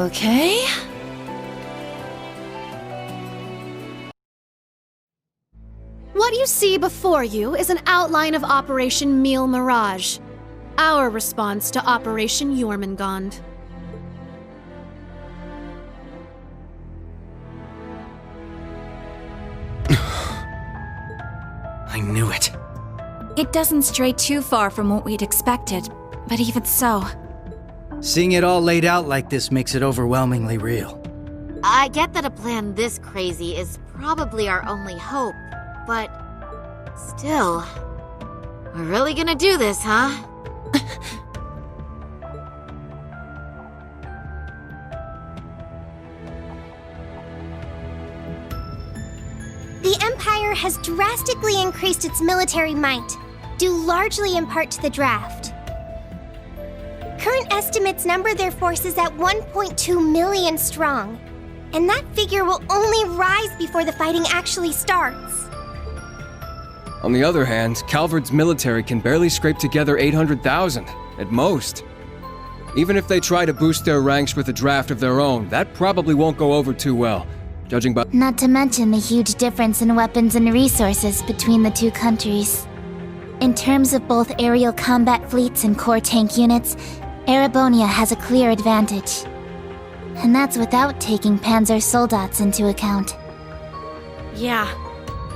Okay. What you see before you is an outline of Operation Meal Mirage, our response to Operation Jormungand. I knew it. It doesn't stray too far from what we'd expected, but even so... Seeing it all laid out like this makes it overwhelmingly real. I get that a plan this crazy is probably our only hope, but still, we're really gonna do this, huh? The Empire has drastically increased its military might, due largely in part to the draft. Current estimates number their forces at 1.2 million strong, and that figure will only rise before the fighting actually starts. On the other hand, Calvard's military can barely scrape together 800,000, at most. Even if they try to boost their ranks with a draft of their own, that probably won't go over too well, judging by— Not to mention the huge difference in weapons and resources between the two countries. In terms of both aerial combat fleets and core tank units, Erebonia has a clear advantage. And that's without taking Panzer Soldats into account. Yeah.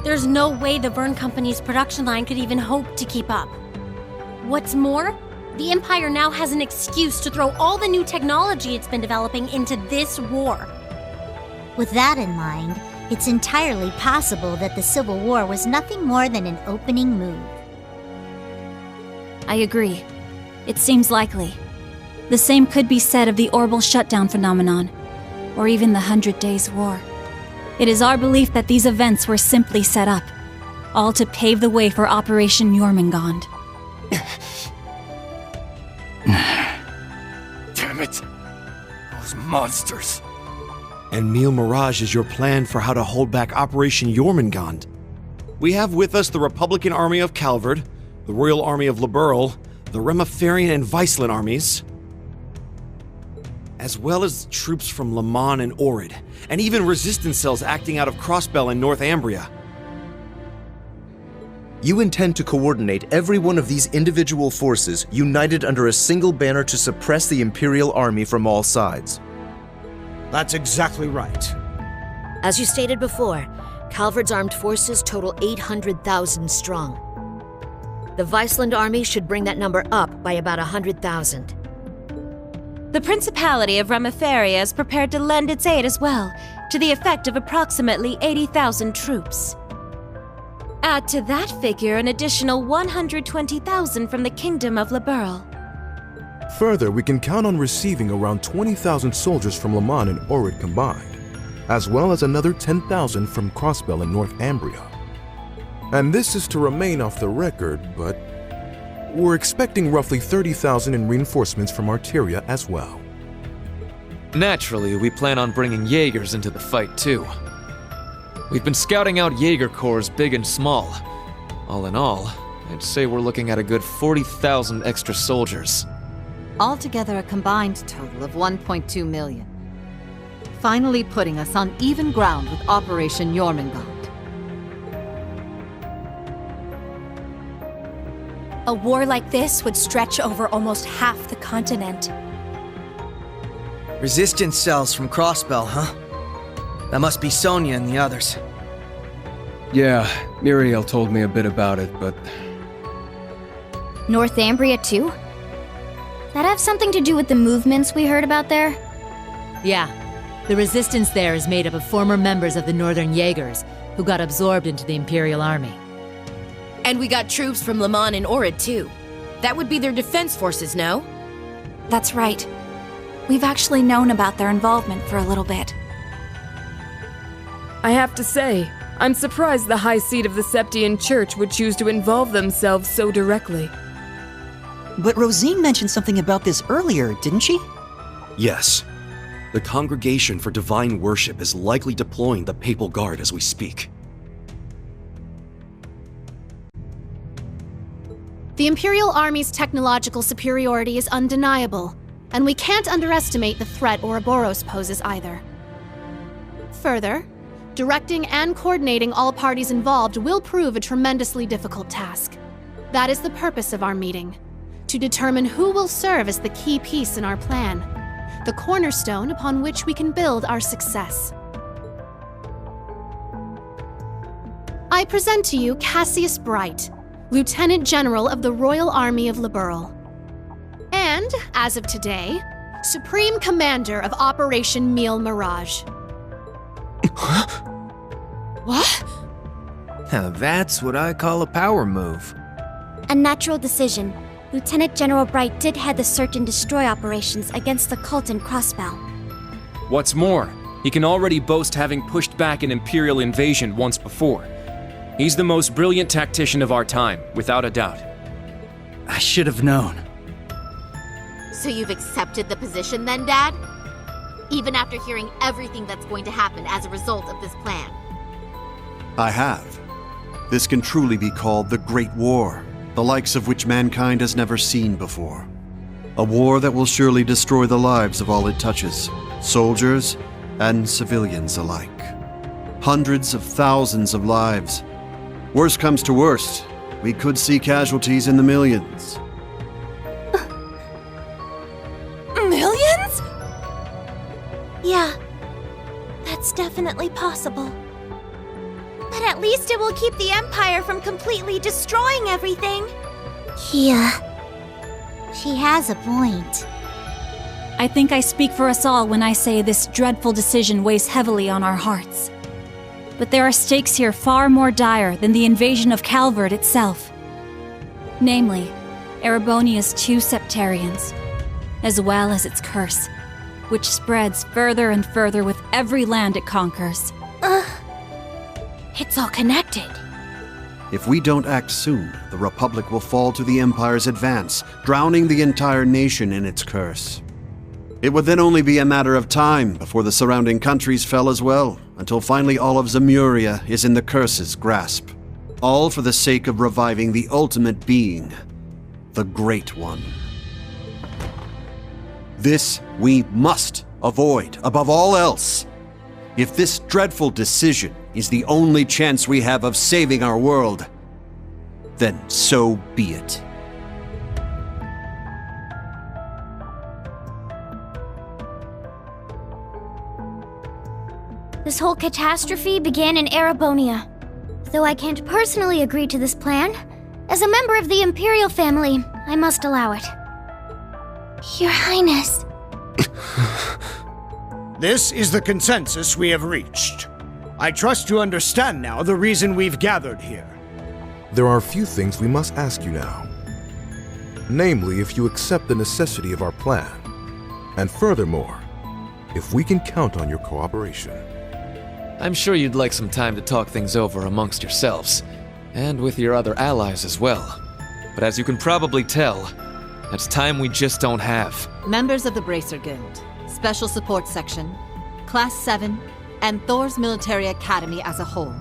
There's no way the Verne Company's production line could even hope to keep up. What's more, the Empire now has an excuse to throw all the new technology it's been developing into this war. With that in mind, it's entirely possible that the Civil War was nothing more than an opening move. I agree. It seems likely. The same could be said of the Orbital Shutdown phenomenon, or even the 100 Days' War. It is our belief that these events were simply set up, all to pave the way for Operation Jormungand. Damn it! Those monsters! And Meal Mirage is your plan for how to hold back Operation Jormungand. We have with us the Republican Army of Calvard, the Royal Army of Liberl, the Remiferian and Viceland armies, as well as troops from Le Mans and Orid, and even resistance cells acting out of Crossbell and Northumbria. You intend to coordinate every one of these individual forces united under a single banner to suppress the Imperial Army from all sides. That's exactly right. As you stated before, Calvard's armed forces total 800,000 strong. The Viceland army should bring that number up by about 100,000. The Principality of Remiferia is prepared to lend its aid as well, to the effect of approximately 80,000 troops. Add to that figure an additional 120,000 from the Kingdom of Liberl. Further, we can count on receiving around 20,000 soldiers from Le Mans and Orid combined, as well as another 10,000 from Crossbell and Northumbria. And this is to remain off the record, but we're expecting roughly 30,000 in reinforcements from Arteria as well. Naturally, we plan on bringing Jaegers into the fight too. We've been scouting out Jaeger corps big and small. All in all, I'd say we're looking at a good 40,000 extra soldiers. Altogether a combined total of 1.2 million. Finally putting us on even ground with Operation Jormungand. A war like this would stretch over almost half the continent. Resistance cells from Crossbell, huh? That must be Sonia and the others. Yeah, Muriel told me a bit about it, but... Northumbria too? That have something to do with the movements we heard about there? Yeah. The resistance there is made up of former members of the Northern Jaegers, who got absorbed into the Imperial Army. And we got troops from Le Mans and Orid, too. That would be their defense forces, no? That's right. We've actually known about their involvement for a little bit. I have to say, I'm surprised the High Seat of the Septian Church would choose to involve themselves so directly. But Rosine mentioned something about this earlier, didn't she? Yes. The Congregation for Divine Worship is likely deploying the Papal Guard as we speak. The Imperial Army's technological superiority is undeniable, And we can't underestimate the threat Ouroboros poses either. Further, directing and coordinating all parties involved will prove a tremendously difficult task. That is the purpose of our meeting, to determine who will serve as the key piece in our plan, the cornerstone upon which we can build our success. I present to you Cassius Bright, Lieutenant General of the Royal Army of Liberl. And, as of today, Supreme Commander of Operation Mille Mirage. What? Now that's what I call a power move. A natural decision. Lieutenant General Bright did head the search and destroy operations against the cult in Crossbell. What's more, he can already boast having pushed back an Imperial invasion once before. He's the most brilliant tactician of our time, without a doubt. I should have known. So you've accepted the position then, Dad? Even after hearing everything that's going to happen as a result of this plan? I have. This can truly be called the Great War, the likes of which mankind has never seen before. A war that will surely destroy the lives of all it touches, soldiers and civilians alike. Hundreds of thousands of lives. Worst comes to worst, we could see casualties in the millions. Millions? Yeah, that's definitely possible. But at least it will keep the Empire from completely destroying everything. Yeah. She has a point. I think I speak for us all when I say this dreadful decision weighs heavily on our hearts. But there are stakes here far more dire than the invasion of Calvard itself. Namely, Erebonia's 2 septarians, as well as its curse, which spreads further and further with every land it conquers. It's all connected. If we don't act soon, the Republic will fall to the Empire's advance, drowning the entire nation in its curse. It would then only be a matter of time before the surrounding countries fell as well, until finally all of Zemuria is in the curse's grasp. All for the sake of reviving the ultimate being, the Great One. This we must avoid above all else. If this dreadful decision is the only chance we have of saving our world, then so be it. This whole catastrophe began in Erebonia. Though I can't personally agree to this plan, as a member of the Imperial family, I must allow it. Your Highness. This is the consensus we have reached. I trust you understand now the reason we've gathered here. There are a few things we must ask you now. Namely, if you accept the necessity of our plan. And furthermore, if we can count on your cooperation. I'm sure you'd like some time to talk things over amongst yourselves, and with your other allies as well. But as you can probably tell, that's time we just don't have. Members of the Bracer Guild, Special Support Section, Class 7, and Thor's Military Academy as a whole.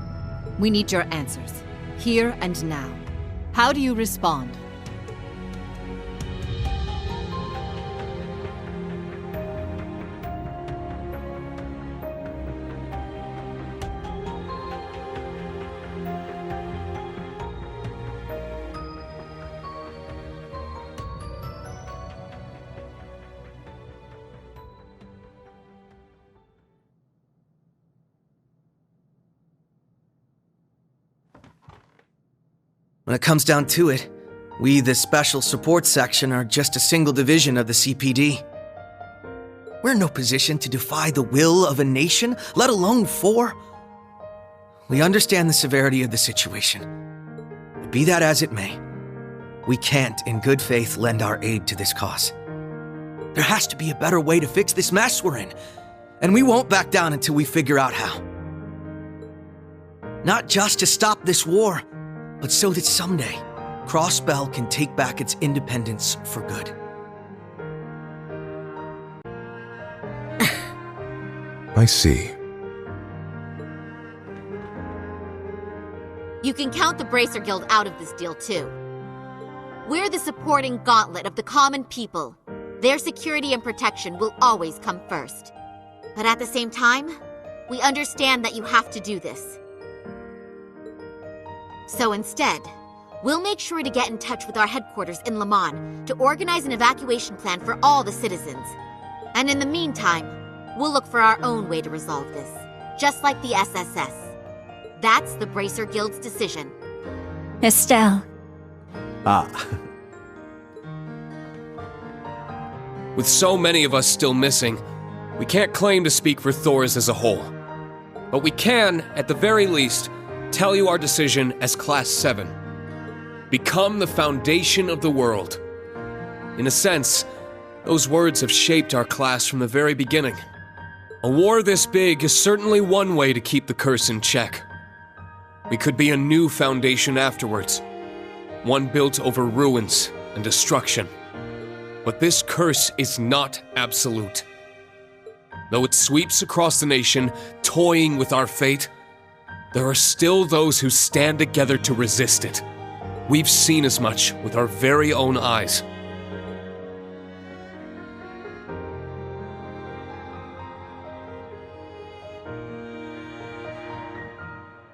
We need your answers, here and now. How do you respond? When it comes down to it, we, the Special Support Section, are just a single division of the CPD. We're in no position to defy the will of a nation, let alone 4. We understand the severity of the situation. But be that as it may, we can't, in good faith, lend our aid to this cause. There has to be a better way to fix this mess we're in, and we won't back down until we figure out how. Not just to stop this war, but so that someday, Crossbell can take back its independence for good. I see. You can count the Bracer Guild out of this deal, too. We're the supporting gauntlet of the common people, Their security and protection will always come first. But at the same time, we understand that you have to do this. So instead, we'll make sure to get in touch with our headquarters in Le Mans to organize an evacuation plan for all the citizens. And in the meantime, we'll look for our own way to resolve this, just like the SSS. That's the Bracer Guild's decision. Estelle. Ah. With so many of us still missing, we can't claim to speak for Thors as a whole. But we can, at the very least, tell you our decision as Class 7. Become the foundation of the world. In a sense, those words have shaped our class from the very beginning. A war this big is certainly one way to keep the curse in check. We could be a new foundation afterwards, one built over ruins and destruction. But this curse is not absolute. Though it sweeps across the nation, toying with our fate, there are still those who stand together to resist it. We've seen as much with our very own eyes.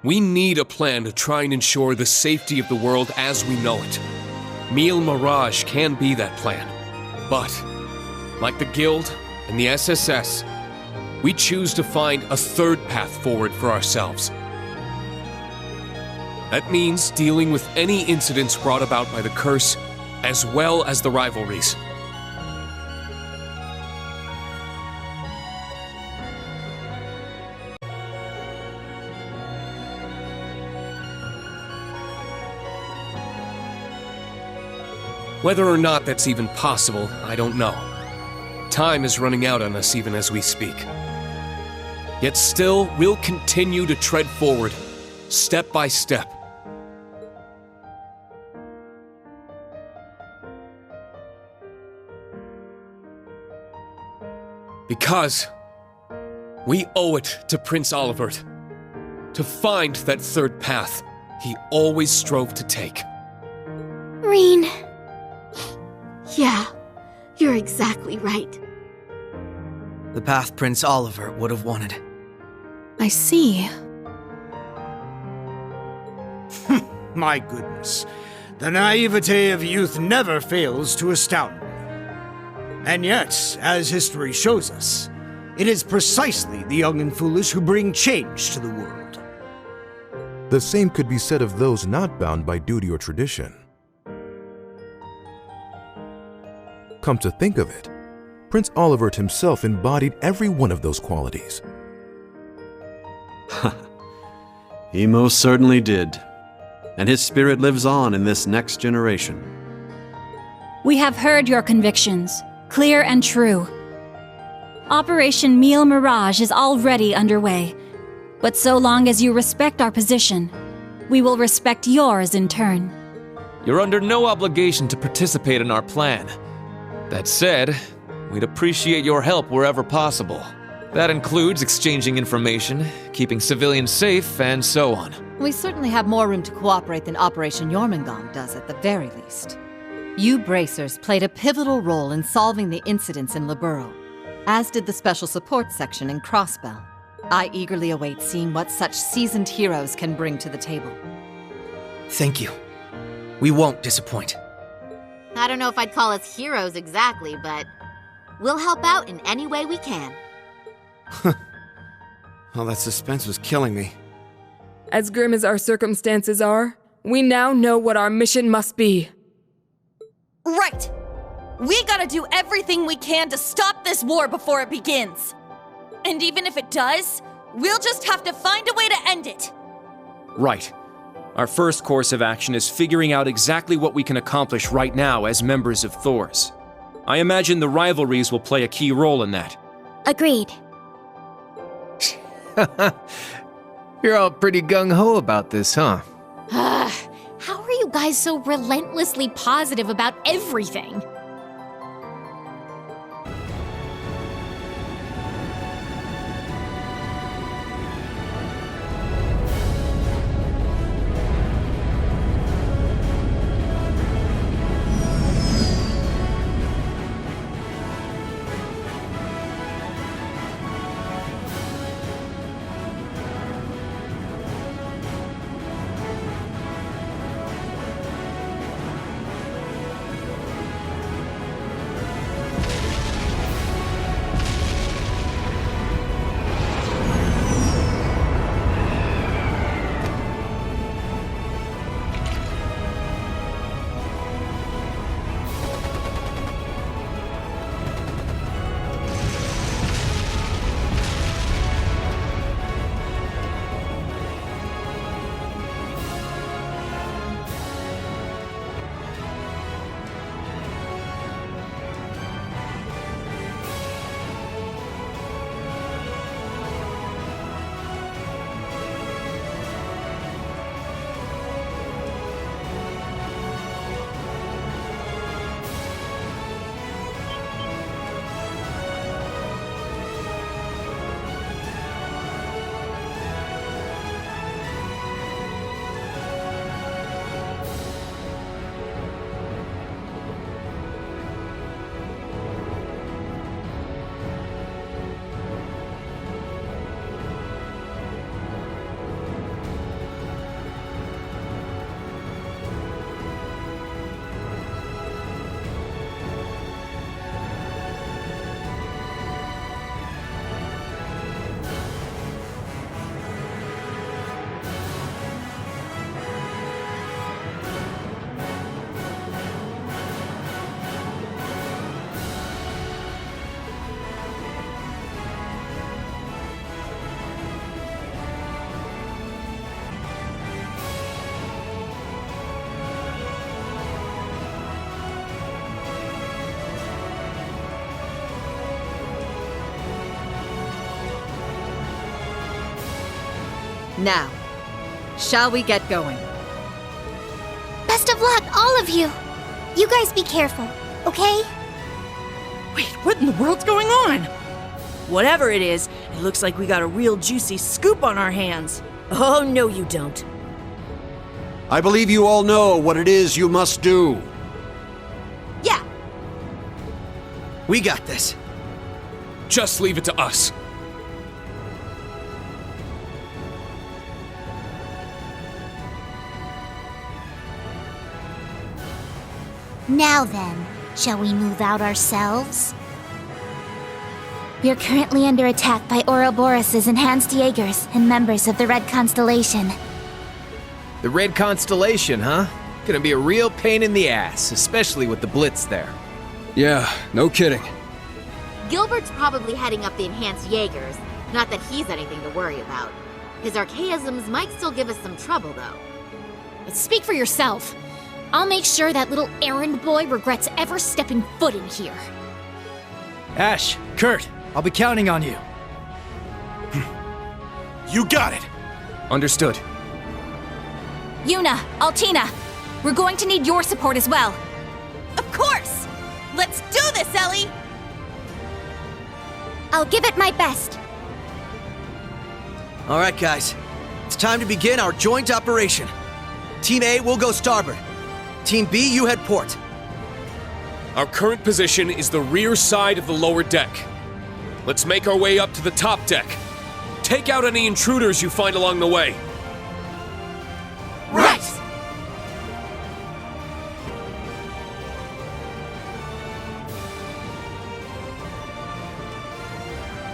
We need a plan to try and ensure the safety of the world as we know it. Mille Mirage can be that plan. But, like the Guild and the SSS, we choose to find a third path forward for ourselves. That means dealing with any incidents brought about by the curse, as well as the rivalries. Whether or not that's even possible, I don't know. Time is running out on us even as we speak. Yet still, we'll continue to tread forward, step by step. Because we owe it to Prince Olivert to find that third path he always strove to take. Reen. Yeah, you're exactly right. The path Prince Olivert would have wanted. I see. My goodness. The naivete of youth never fails to astound me. And yet, as history shows us, it is precisely the young and foolish who bring change to the world. The same could be said of those not bound by duty or tradition. Come to think of it, Prince Olivert himself embodied every one of those qualities. He most certainly did. And his spirit lives on in this next generation. We have heard your convictions, clear and true. Operation Mille Mirage is already underway, but so long as you respect our position, we will respect yours in turn. You're under no obligation to participate in our plan. That said, we'd appreciate your help wherever possible. That includes exchanging information, keeping civilians safe, and so on. We certainly have more room to cooperate than Operation Jormungand does at the very least. You Bracers played a pivotal role in solving the incidents in Liberl, as did the Special Support Section in Crossbell. I eagerly await seeing what such seasoned heroes can bring to the table. Thank you. We won't disappoint. I don't know if I'd call us heroes exactly, but we'll help out in any way we can. Oh, that suspense was killing me. As grim as our circumstances are, we now know what our mission must be. Right! We gotta do everything we can to stop this war before it begins. And even if it does, we'll just have to find a way to end it. Right. Our first course of action is figuring out exactly what we can accomplish right now as members of Thors. I imagine the rivalries will play a key role in that. Agreed. You're all pretty gung-ho about this, huh? How are you guys so relentlessly positive about everything? Now, shall we get going? Best of luck, all of you! You guys be careful, okay? Wait, what in the world's going on? Whatever it is, it looks like we got a real juicy scoop on our hands. Oh, no you don't. I believe you all know what it is you must do. Yeah. We got this. Just leave it to us. Now then, shall we move out ourselves? We are currently under attack by Ouroboros' enhanced Jaegers and members of the Red Constellation. The Red Constellation, huh? Gonna be a real pain in the ass, especially with the Blitz there. Yeah, no kidding. Gilbert's probably heading up the enhanced Jaegers. Not that he's anything to worry about. His archaisms might still give us some trouble, though. Speak for yourself. I'll make sure that little errand boy regrets ever stepping foot in here. Ash, Kurt, I'll be counting on you. You got it! Understood. Juna, Altina, we're going to need your support as well. Of course! Let's do this, Ellie! I'll give it my best. All right, guys. It's time to begin our joint operation. Team A will go starboard. Team B, you head port. Our current position is the rear side of the lower deck. Let's make our way up to the top deck. Take out any intruders you find along the way. Right!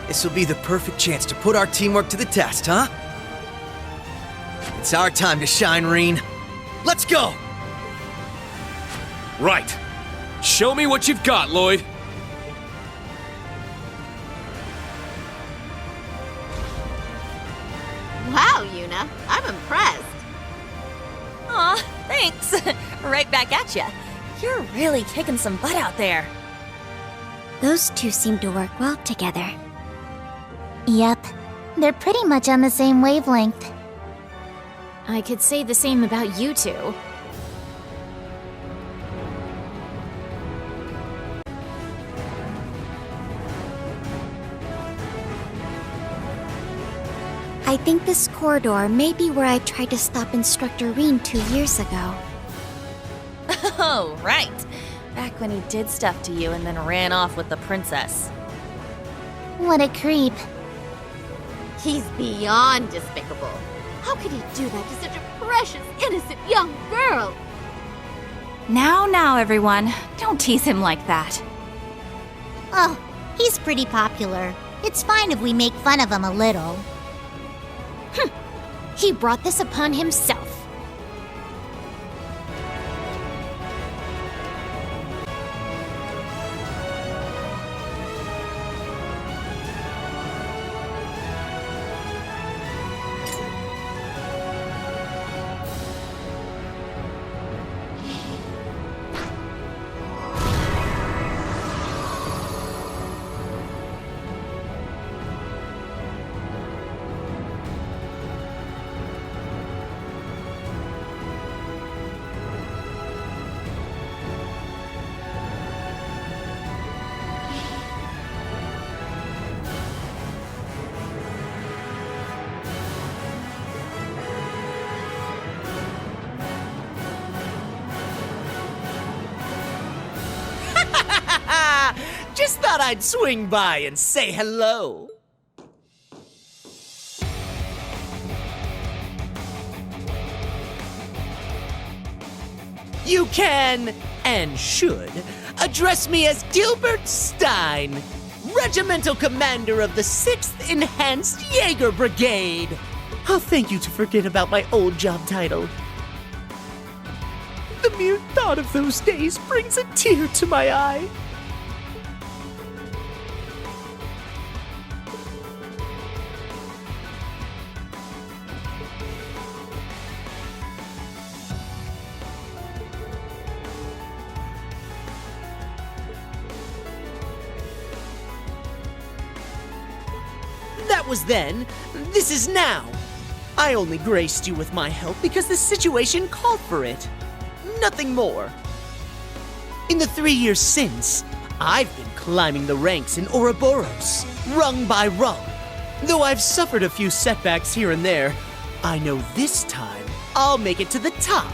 This will be the perfect chance to put our teamwork to the test, huh? It's our time to shine, Reen. Let's go! Right. Show me what you've got, Lloyd. Wow, Juna, I'm impressed. Aw, thanks. Right back at ya. You're really kicking some butt out there. Those two seem to work well together. Yep, they're pretty much on the same wavelength. I could say the same about you two. I think this corridor may be where I tried to stop Instructor Reen 2 years ago. Oh, right. Back when he did stuff to you and then ran off with the princess. What a creep. He's beyond despicable. How could he do that to such a precious, innocent young girl? Now, everyone. Don't tease him like that. Oh, he's pretty popular. It's fine if we make fun of him a little. He brought this upon himself. Just thought I'd swing by and say hello. You can, and should, address me as Gilbert Stein, Regimental Commander of the 6th Enhanced Jaeger Brigade. I'll thank you to forget about my old job title. The mere thought of those days brings a tear to my eye. That was then. This is now. I only graced you with my help because the situation called for it. Nothing more. In the 3 years since, I've been climbing the ranks in Ouroboros, rung by rung. Though I've suffered a few setbacks here and there, I know this time I'll make it to the top.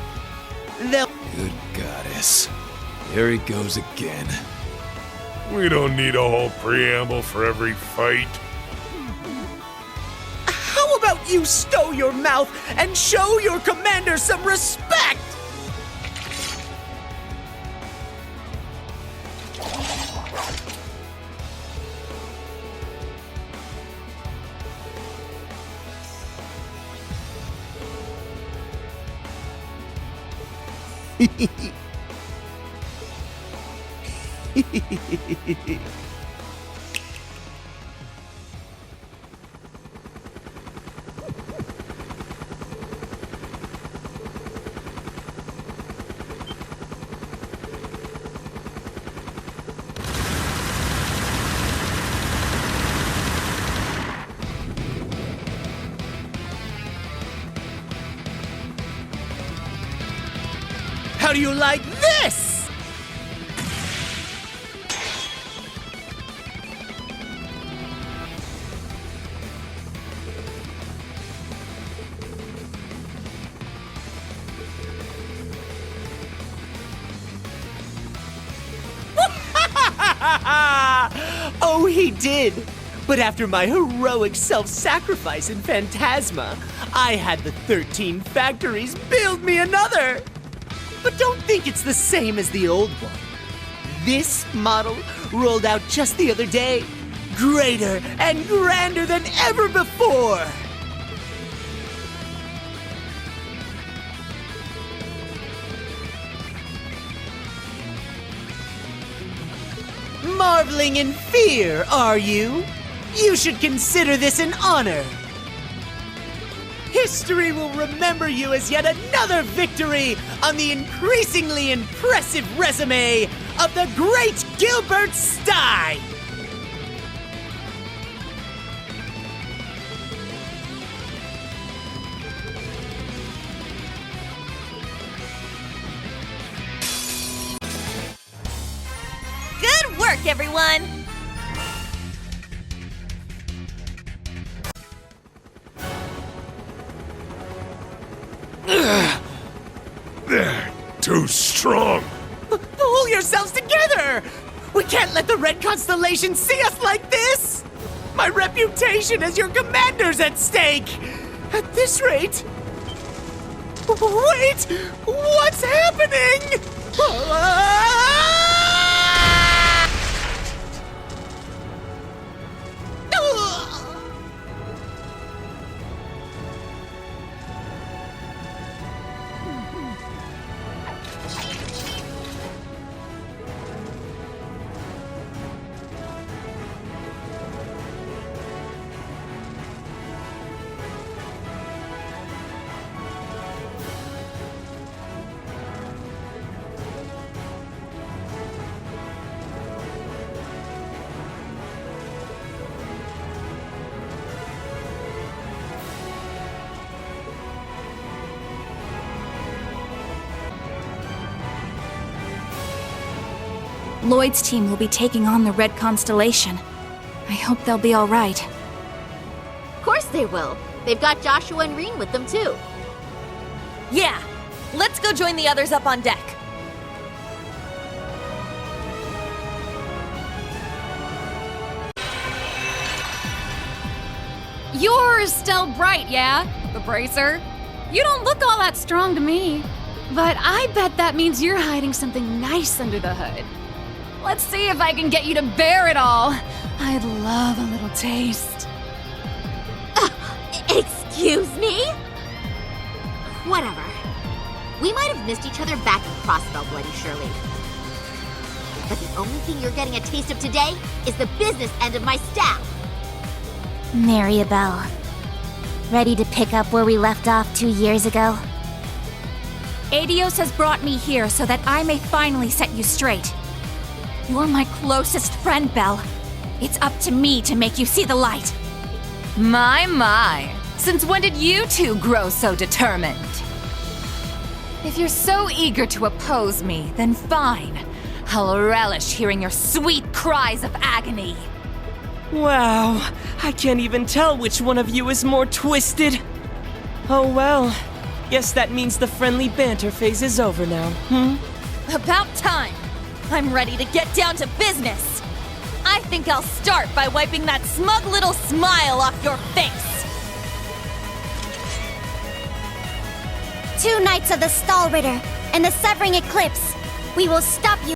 Good goddess. There he goes again. We don't need a whole preamble for every fight. How about you stow your mouth and show your commander some respect? How do you like this? Oh, he did. But after my heroic self-sacrifice in Phantasma, I had the 13 factories build me another. But don't think it's the same as the old one. This model rolled out just the other day, greater and grander than ever before. Marveling in fear, are you? You should consider this an honor. History will remember you as yet another victory on the increasingly impressive resume of the great Gilbert Stein! Good work, everyone! They're too strong. Pull yourselves together! We can't let the Red Constellation see us like this! My reputation as your commander's at stake! At this rate... Wait! What's happening? Lloyd's team will be taking on the Red Constellation. I hope they'll be all right. Of course they will. They've got Joshua and Reen with them, too. Yeah, let's go join the others up on deck. You're still bright, yeah? The bracer? You don't look all that strong to me. But I bet that means you're hiding something nice under the hood. Let's see if I can get you to bear it all. I'd love a little taste. Excuse me? Whatever. We might have missed each other back in Crossbell, Bloody Shirley. But the only thing you're getting a taste of today is the business end of my staff. Maribel. Ready to pick up where we left off 2 years ago? Adios has brought me here so that I may finally set you straight. You're my closest friend, Belle. It's up to me to make you see the light. My. Since when did you two grow so determined? If you're so eager to oppose me, then fine. I'll relish hearing your sweet cries of agony. Wow, I can't even tell which one of you is more twisted. Oh well, guess that means the friendly banter phase is over now, About time! I'm ready to get down to business! I think I'll start by wiping that smug little smile off your face! 2 Knights of the Stall Ritter and the Severing Eclipse. We will stop you.